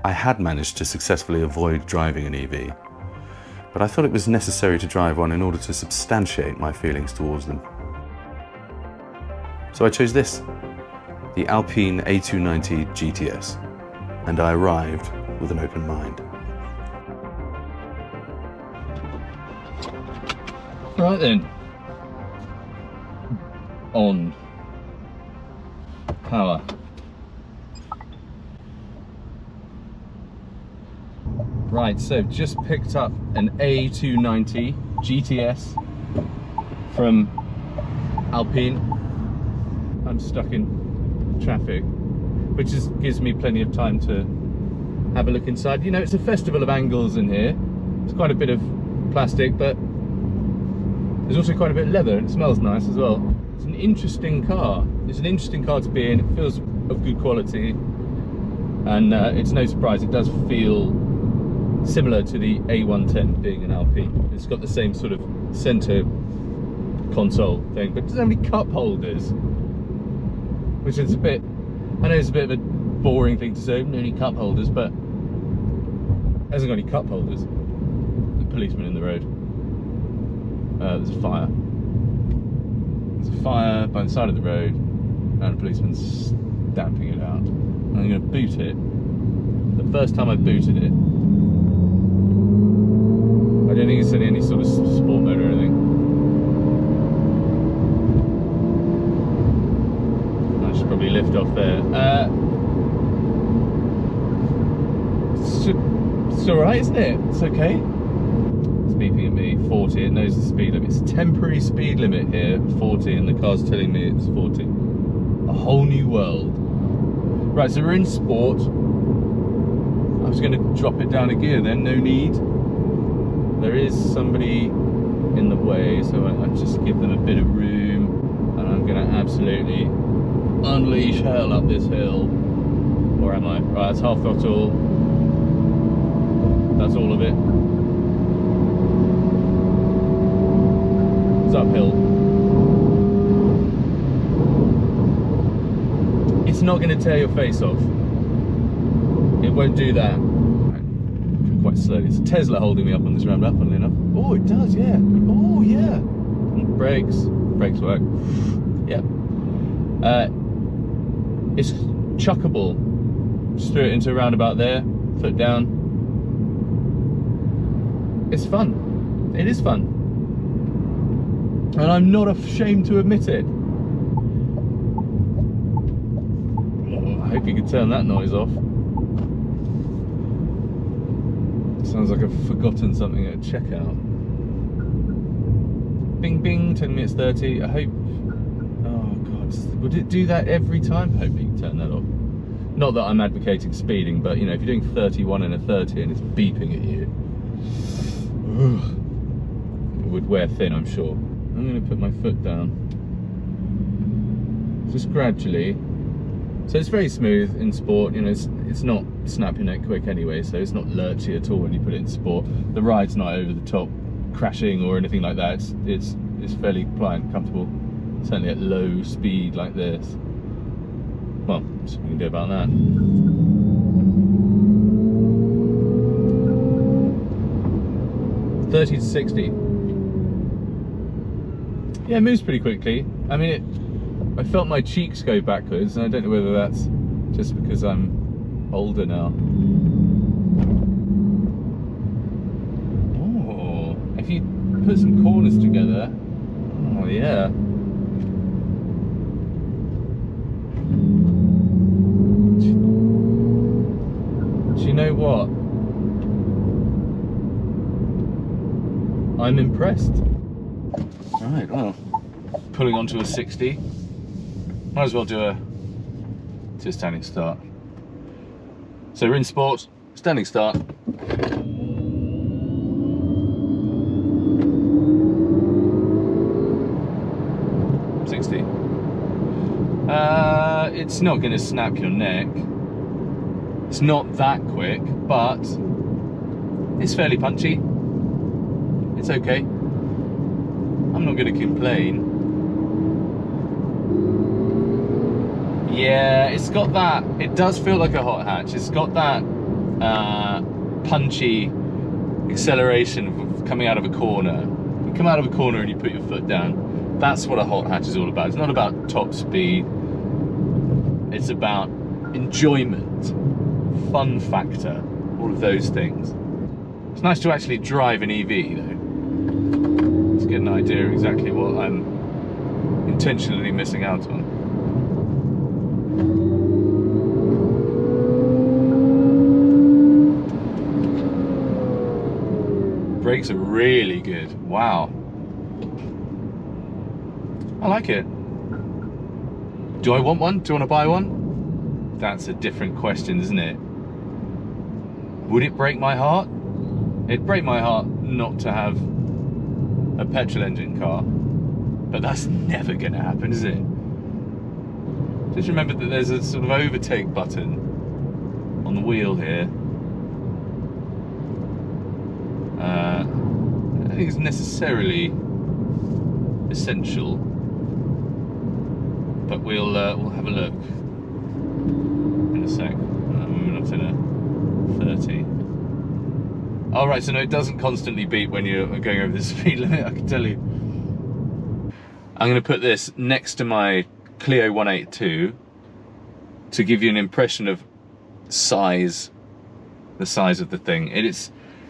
I had managed to successfully avoid driving an EV, but I thought it was necessary to drive one in order to substantiate my feelings towards them. So I chose this, the Alpine A290 GTS, and I arrived with an open mind. Right then, on power. Right, so just picked up an A290 GTS from Alpine. I'm stuck in traffic, which gives me plenty of time to have a look inside. You know, it's a festival of angles in here. It's quite a bit of plastic, but there's also quite a bit of leather, and it smells nice as well. It's an interesting car. It's an interesting car to be in. It feels of good quality, and it's no surprise it does feel similar to the A110 being an Alpine. It's got the same sort of center console thing, but it doesn't have any cup holders, which is a bit, I know it's a bit of a boring thing to say, no any cup holders, but it hasn't got any cup holders. The policeman in the road. There's a fire. There's a fire by the side of the road, and a policeman's stamping it out. And I'm going to boot it. The first time I booted it, I don't think it's in any sort of sport mode or anything. I should probably lift off there. It's alright, isn't it? It's okay. It's beeping at me, 40, it knows the speed limit. It's a temporary speed limit here, 40, and the car's telling me it's 40. A whole new world. Right, so we're in sport. I was going to drop it down a gear then, no need. There is somebody in the way, so I'll just give them a bit of room, and I'm going to absolutely unleash hell up this hill. Or am I? Right, it's half throttle. That's all of it. It's uphill. It's not going to tear your face off. It won't do that. Quite slowly. It's a Tesla holding me up on this roundabout, funnily enough. Oh, it does, yeah. Oh, yeah. Brakes. Brakes work. Yeah. It's chuckable. Just threw it into a roundabout there. Foot down. It's fun. It is fun. And I'm not ashamed to admit it. Oh, I hope you can turn that noise off. Sounds like I've forgotten something at checkout. Bing bing, 10 minutes 30. I hope, oh god, would it do that every time? I hope you can turn that off. Not that I'm advocating speeding, but you know, if you're doing 31 in a 30 and it's beeping at you, it would wear thin, I'm sure. I'm going to put my foot down. Just gradually. So it's very smooth in sport, you know, it's not snapping it quick anyway, so it's not lurchy at all when you put it in sport. The ride's not over the top crashing or anything like that. It's fairly pliant, comfortable, certainly at low speed like this. Well, that's what we can do about that. $30 to $60. Yeah, it moves pretty quickly. I mean, I felt my cheeks go backwards, and I don't know whether that's just because I'm older now. Oh, if you put some corners together, oh yeah. Do you know what? I'm impressed. Right, well, pulling onto a 60. Might as well do a standing start. So we're in sport, standing start. It's not going to snap your neck. It's not that quick, but it's fairly punchy. It's okay. I'm not going to complain. Yeah, it's got that, it does feel like a hot hatch. It's got that punchy acceleration coming out of a corner. You come out of a corner and you put your foot down. That's what a hot hatch is all about. It's not about top speed. It's about enjoyment, fun factor, all of those things. It's nice to actually drive an EV though, to get an idea of exactly what I'm intentionally missing out on. Brakes are really good. Wow. I like it. Do I want one? Do you want to buy one? That's a different question, isn't it? Would it break my heart? It'd break my heart not to have a petrol engine car, but that's never going to happen, is it? Just remember that there's a sort of overtake button on the wheel here. I don't think it's necessarily essential, but we'll have a look in a sec. We're not in a 30. Oh right, so no, it doesn't constantly beep when you're going over the speed limit, I can tell you. I'm going to put this next to my Clio 182 to give you an impression of size, the size of the thing.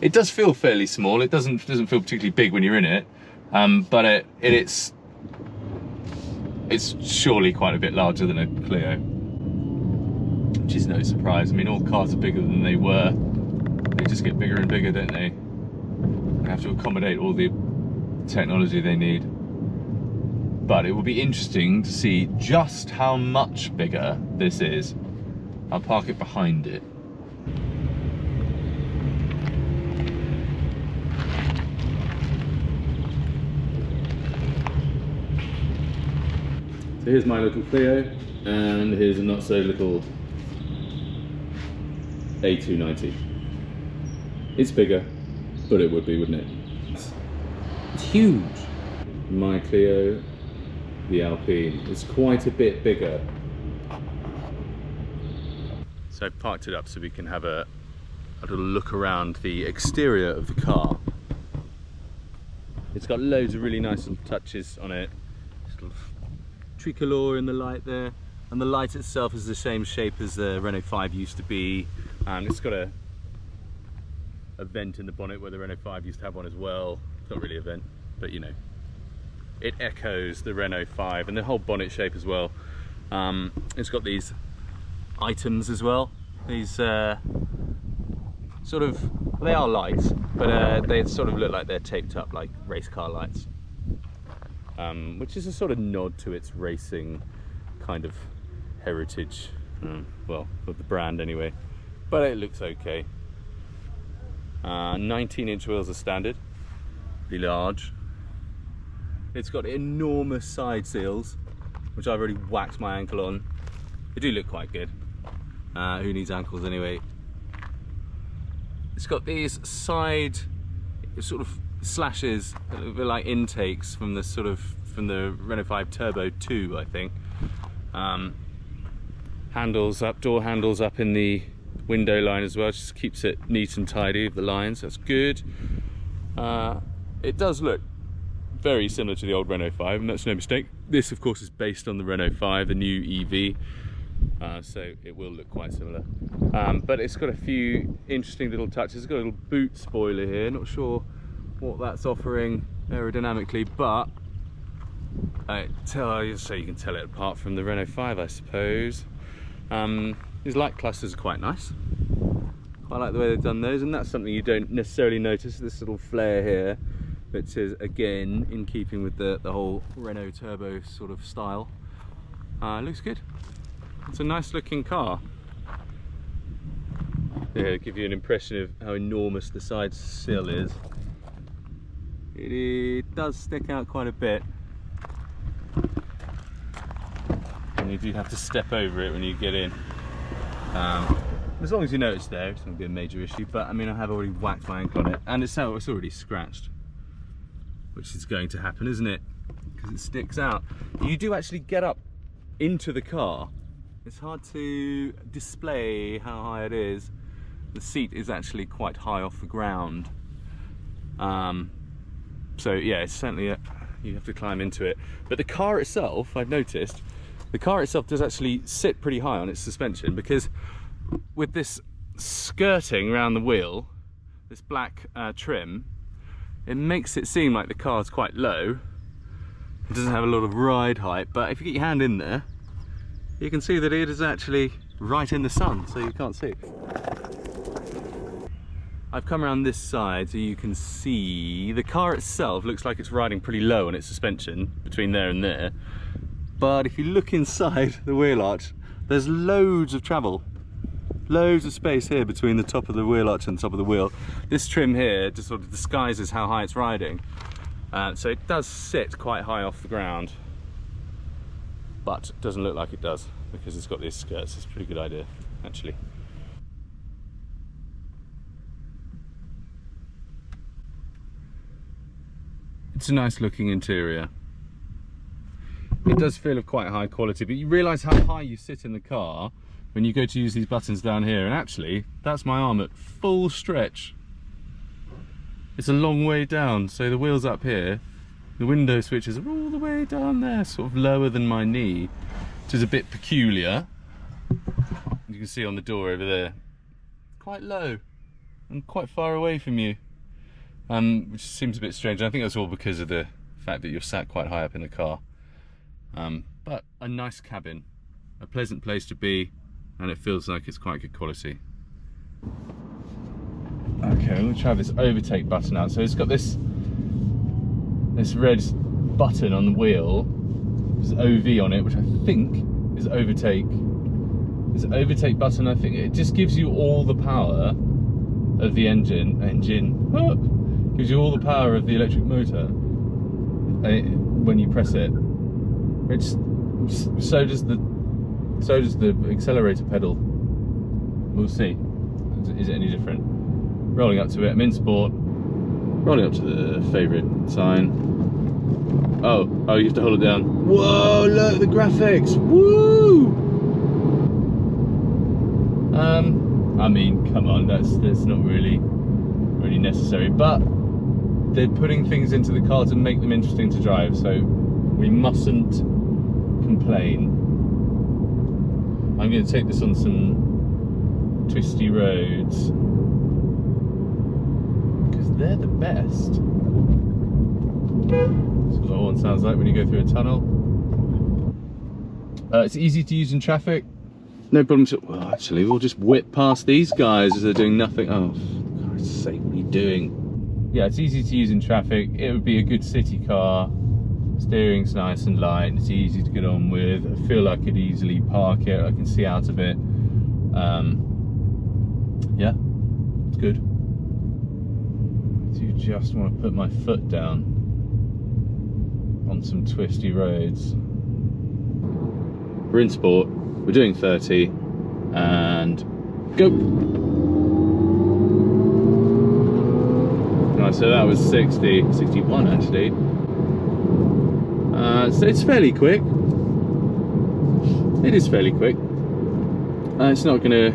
It does feel fairly small. It doesn't feel particularly big when you're in it, but it's surely quite a bit larger than a Clio, which is no surprise. I mean, all cars are bigger than they were. They just get bigger and bigger, don't they? They have to accommodate all the technology they need. But it will be interesting to see just how much bigger this is. I'll park it behind it. So here's my little Clio, and here's a not so little A290. It's bigger, but it would be, wouldn't it? It's huge. My Clio, the Alpine, is quite a bit bigger. So I parked it up so we can have a little look around the exterior of the car. It's got loads of really nice little touches on it. Little tricolor in the light there, and the light itself is the same shape as the Renault 5 used to be, and it's got a vent in the bonnet where the Renault 5 used to have one as well. It's not really a vent, but you know, it echoes the Renault 5, and the whole bonnet shape as well. It's got these items as well, these sort of, they are lights, but they sort of look like they're taped up like race car lights, which is a sort of nod to its racing kind of heritage, well, of the brand anyway, but it looks okay. 19-inch wheels are standard, really large. It's got enormous side seals, which I've already whacked my ankle on. They do look quite good. Who needs ankles anyway? It's got these side sort of slashes, a little bit like intakes from the Renault 5 Turbo 2, I think. Handles up, door handles up in the window line as well, just keeps it neat and tidy with the lines. That's good. It does look very similar to the old Renault 5, and that's no mistake. This of course is based on the Renault 5, the new EV, so it will look quite similar, but it's got a few interesting little touches. It's got a little boot spoiler here, not sure what that's offering aerodynamically, but so you can tell it apart from the Renault 5, I suppose. These light clusters are quite nice. I like the way they've done those, and that's something you don't necessarily notice, this little flare here, which is again in keeping with the whole Renault Turbo sort of style. Looks good. It's a nice looking car. Yeah, give you an impression of how enormous the side sill is. It does stick out quite a bit, and you do have to step over it when you get in. As long as you know it's there, it's not going to be a major issue, but I mean, I have already whacked my ankle on it, and it's already scratched, which is going to happen, isn't it? Because it sticks out. You do actually get up into the car. It's hard to display how high it is. the seat is actually quite high off the ground. So yeah, it's certainly you have to climb into it. But the car itself, I've noticed, the car itself does actually sit pretty high on its suspension, because with this skirting around the wheel, this black trim, it makes it seem like the car's quite low. It doesn't have a lot of ride height, but if you get your hand in there, you can see that it is actually right in the sun, so you can't see. I've come around this side so you can see the car itself looks like it's riding pretty low on its suspension between there and there. But if you look inside the wheel arch, there's loads of travel. Loads of space here between the top of the wheel arch and the top of the wheel. This trim here just sort of disguises how high it's riding. So it does sit quite high off the ground, but it doesn't look like it does because it's got these skirts. It's a pretty good idea, actually. It's a nice looking interior. It does feel of quite high quality, but you realise how high you sit in the car when you go to use these buttons down here, and actually that's my arm at full stretch. It's a long way down, so the wheels up here, the window switches are all the way down there, sort of lower than my knee, which is a bit peculiar. You can see on the door over there, quite low and quite far away from you. Which seems a bit strange. I think that's all because of the fact that you're sat quite high up in the car. But a nice cabin, a pleasant place to be, and it feels like it's quite good quality. Okay, I'm going to try this overtake button out. So it's got this red button on the wheel, there's OV on it, which I think is overtake. This overtake button, I think it just gives you all the power of the engine. Gives you all the power of the electric motor when you press it. So does the accelerator pedal. We'll see. Is it any different? Rolling up to it. I'm in sport. Rolling up to the favourite sign. Oh, you have to hold it down. Whoa! Look at the graphics. Woo! I mean, come on. That's not really necessary, but they're putting things into the car to make them interesting to drive, so we mustn't complain. I'm going to take this on some twisty roads because they're the best. That's what that one sounds like when you go through a tunnel. It's easy to use in traffic, no problem. Well, actually, we'll just whip past these guys as they're doing nothing. Oh, for Christ's sake, what are you doing? Yeah, it's easy to use in traffic. It would be a good city car. Steering's nice and light. It's easy to get on with. I feel like I could easily park it. I can see out of it. Yeah, it's good. I do just want to put my foot down on some twisty roads. We're in sport. We're doing 30, and go. So that was 60, 61 actually. So it's fairly quick. It is fairly quick. It's not gonna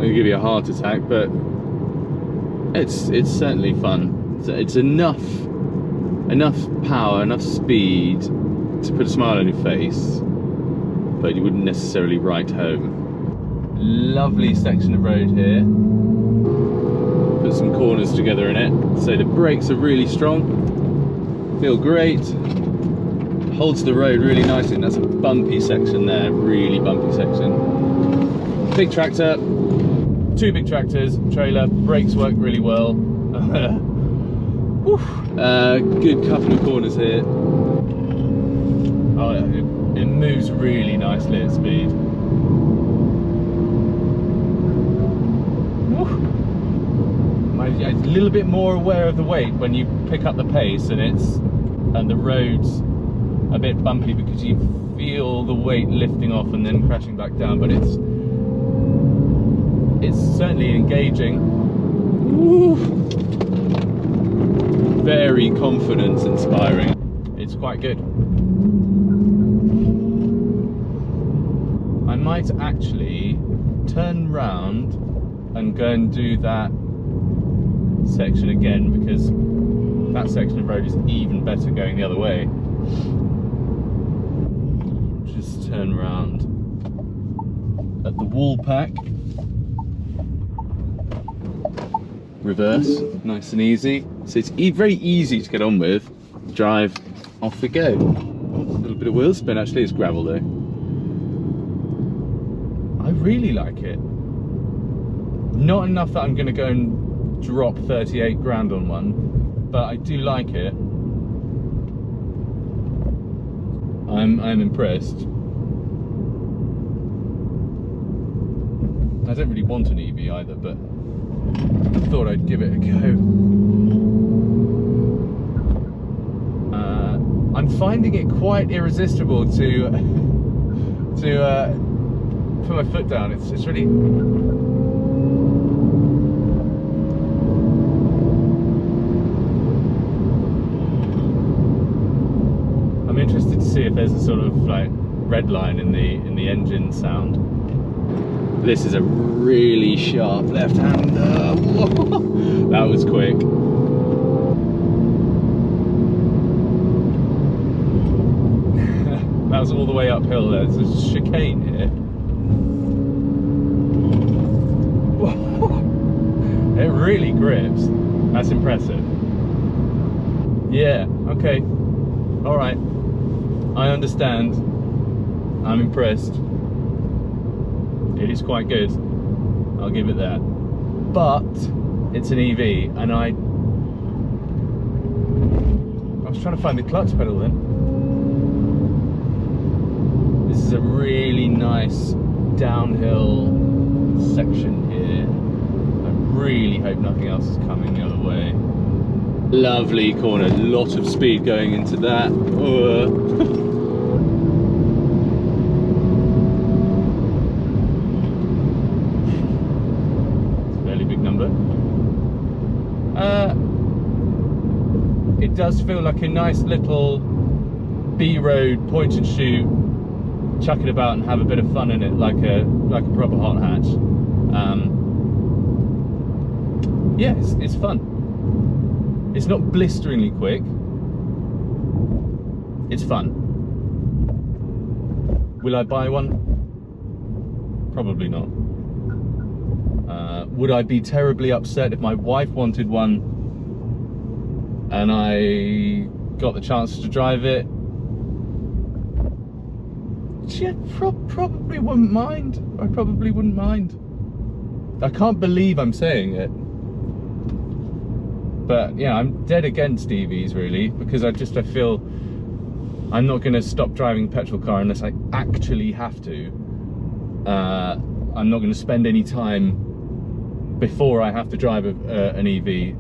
give you a heart attack, but it's certainly fun. It's enough power, enough speed to put a smile on your face, but you wouldn't necessarily write home. Lovely section of road here. Put some corners together in it, so the brakes are really strong, feel great, holds the road really nicely, and that's a bumpy section there, really bumpy section. Big tractor, two big tractors, trailer, brakes work really well. Good couple of corners here. Oh, it moves really nicely at speed. A little bit more aware of the weight when you pick up the pace and the road's a bit bumpy because you feel the weight lifting off and then crashing back down, but it's certainly engaging. Woo. Very confidence inspiring. It's quite good. I might actually turn round and go and do that section again, because that section of road is even better going the other way. Just turn round at the Woolpack. Reverse, nice and easy. So it's very easy to get on with. Drive, off we go. A little bit of wheel spin, actually. It's gravel though. I really like it. Not enough that I'm going to go and drop 38 grand on one, but I do like it. I'm impressed. I don't really want an EV either, but I thought I'd give it a go. I'm finding it quite irresistible to put my foot down. It's really. I'm interested to see if there's a sort of like red line in the engine sound. This is a really sharp left-hander. That was quick. That was all the way uphill. There's a chicane here. It really grips. That's impressive. Yeah, okay. All right. I understand. I'm impressed. It is quite good. I'll give it that. But it's an EV, and I was trying to find the clutch pedal then. This is a really nice downhill section here. I really hope nothing else is coming the other way. Lovely corner, lot of speed going into that. Fairly big number. It does feel like a nice little B-road point and shoot, chuck it about and have a bit of fun in it, like a proper hot hatch. Yeah, it's fun. It's not blisteringly quick. It's fun. Will I buy one? Probably not. Would I be terribly upset if my wife wanted one and I got the chance to drive it? She probably wouldn't mind. I probably wouldn't mind. I can't believe I'm saying it. But yeah, I'm dead against EVs really, because I feel I'm not going to stop driving a petrol car unless I actually have to. I'm not going to spend any time before I have to drive an EV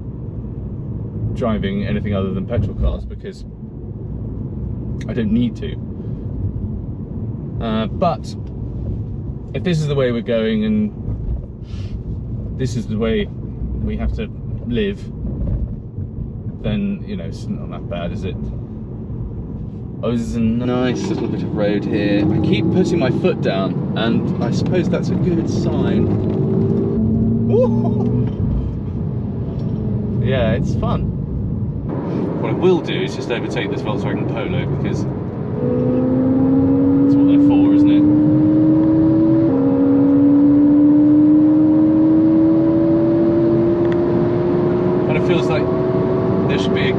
driving anything other than petrol cars, because I don't need to. But if this is the way we're going and this is the way we have to live, then, you know, it's not that bad, is it? Oh, this is a nice little bit of road here. I keep putting my foot down, and I suppose that's a good sign. Ooh. Yeah, it's fun. What I will do is just overtake this Volkswagen Polo, because that's what they're for, isn't it? Kind of feels like there should be a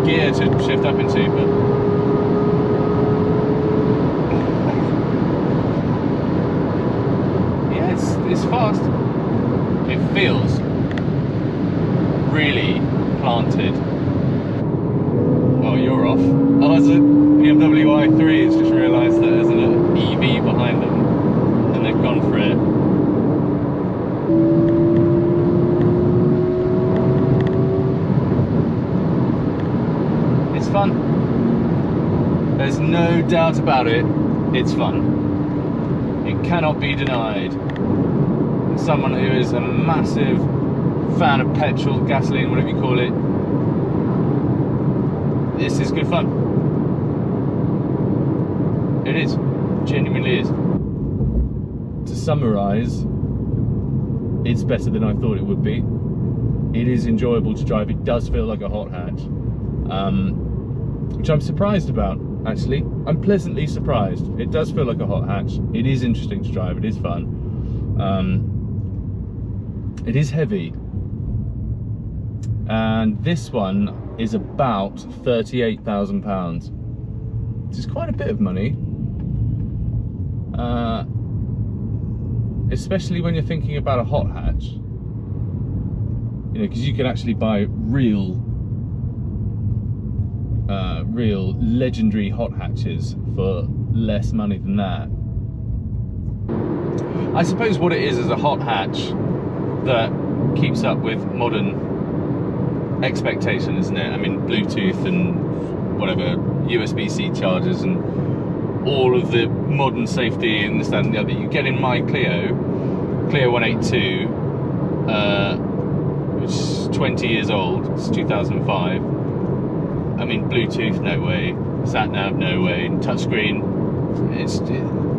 gear to shift up into, but yeah, it's fast. It feels really planted. Oh, you're off. Oh, it's a BMW i3. It's just realised that there's an EV behind them, and they've gone for it. It's fun. There's no doubt about it. It's fun. It cannot be denied. Someone who is a massive fan of petrol, gasoline, whatever you call it, this is good fun. It is. Genuinely is. to summarise, it's better than I thought it would be. It is enjoyable to drive. It does feel like a hot hatch, which I'm surprised about, actually. I'm pleasantly surprised. It does feel like a hot hatch. It is interesting to drive. It is fun. It is heavy. And this one is about £38,000, which is quite a bit of money. Especially when you're thinking about a hot hatch, you know, because you can actually buy real legendary hot hatches for less money than that. I suppose what it is a hot hatch that keeps up with modern expectation, isn't it? I mean, Bluetooth and whatever, USB-C chargers and all of the modern safety and this, that and the other you get in my Clio 182, which is 20 years old, it's 2005. I mean, Bluetooth, no way. Sat nav, no way. Touchscreen, it's a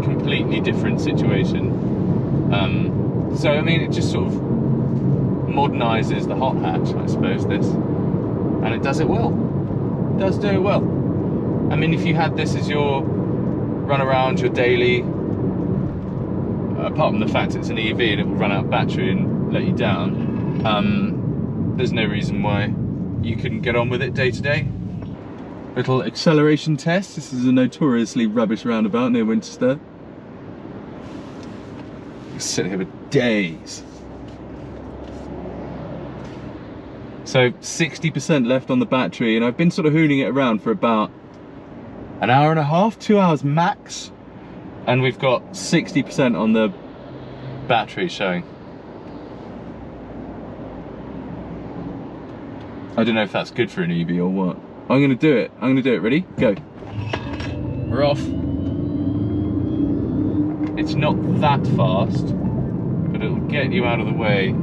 completely different situation. So, I mean, it just sort of modernises the hot hatch, I suppose, this. And it does it well. It does do it well. I mean, if you had this as your run around, your daily, apart from the fact it's an EV and it will run out of battery and let you down, there's no reason why you couldn't get on with it day to day. Little acceleration test. This is a notoriously rubbish roundabout near Winchester. You sit here for days. So 60% left on the battery, and I've been sort of hooning it around for about an hour and a half, 2 hours max, and we've got 60% on the battery showing. I don't know if that's good for an EV or what. I'm gonna do it. I'm gonna do it. Ready? Go. We're off. It's not that fast, but it'll get you out of the way.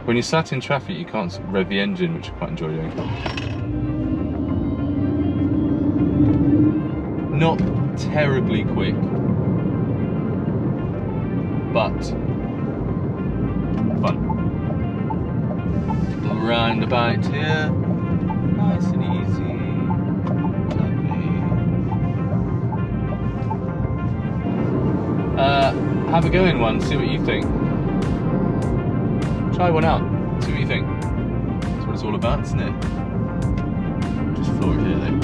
When you're sat in traffic, you can't rev the engine, which I quite enjoy doing. Not terribly quick, but fun. Little roundabout here, nice and easy, lovely. Have a go in one, see what you think. Try one out, see what you think. That's what it's all about, isn't it? Just floor it here though.